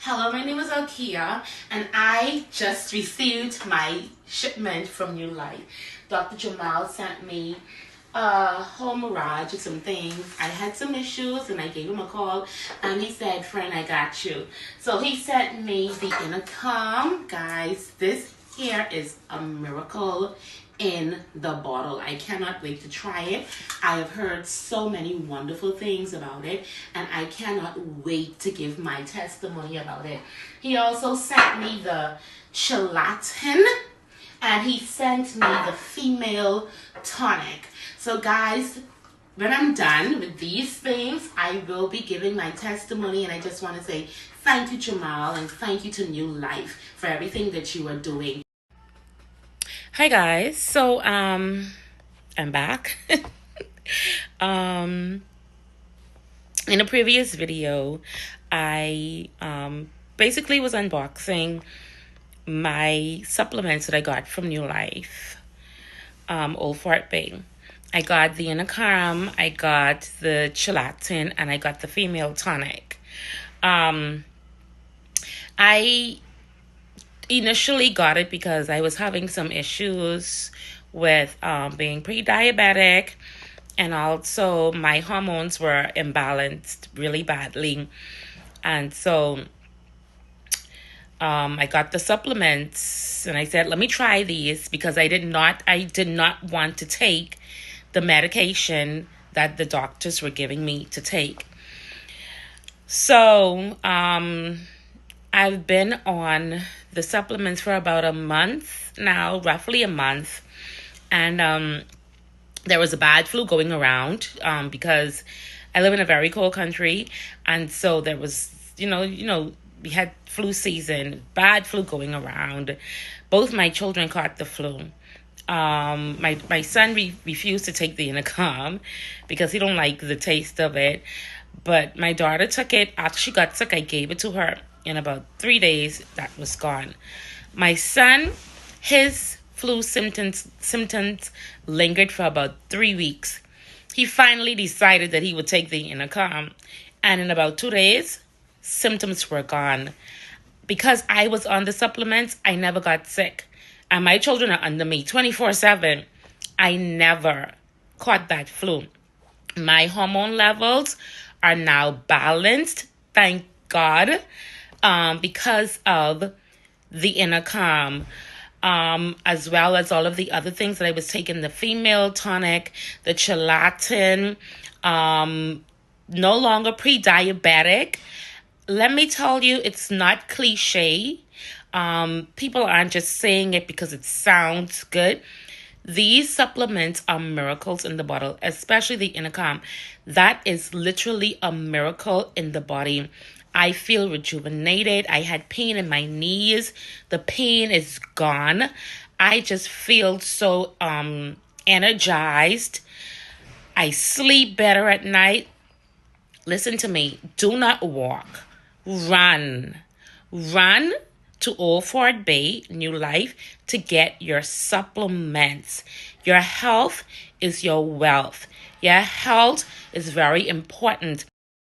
Hello, my name is Alkia, and I just received my shipment from New Life. Dr. Jamal sent me a whole mirage of some things. I had some issues, and I gave him a call, and he said, "Friend, I got you." So he sent me the intercom. Guys, this here is a miracle in the bottle. I cannot wait to try it. I have heard so many wonderful things about it, and I cannot wait to give my testimony about it. He also sent me the gelatin, and he sent me the female tonic. So guys, when I'm done with these things, I will be giving my testimony, and I just want to say thank you, Jamal, and thank you to New Life for everything that you are doing. Hi guys, so I'm back. In a previous video, I basically was unboxing my supplements that I got from New Life, Old Fort Bay. I got the intercom, I got the gelatin, and I got the female tonic. I initially got it because I was having some issues with being pre-diabetic, and also my hormones were imbalanced really badly, and so I got the supplements, and I said, let me try these, because I did not want to take the medication that the doctors were giving me to take. So I've been on the supplements for about a month now, roughly a month. And there was a bad flu going around because I live in a very cold country. And so there was, we had flu season, bad flu going around. Both my children caught the flu. My son refused to take the intercom because he don't like the taste of it. But my daughter took it. After she got sick, I gave it to her. In about 3 days, that was gone. My son, his flu symptoms lingered for about 3 weeks. He finally decided that he would take the intercom. And in about 2 days, symptoms were gone. Because I was on the supplements, I never got sick. And my children are under me 24/7. I never caught that flu. My hormone levels are now balanced, thank God, because of the intercom, as well as all of the other things that I was taking, the female tonic, the gelatin, no longer pre-diabetic. Let me tell you, it's not cliche. People aren't just saying it because it sounds good. These supplements are miracles in the bottle, especially the intercom. That is literally a miracle in the body. I feel rejuvenated. I had pain in my knees. The pain is gone. I just feel so energized. I sleep better at night. Listen to me. Do not walk. Run. Run to Old Fort Bay, New Life, to get your supplements. Your health is your wealth. Your health is very important.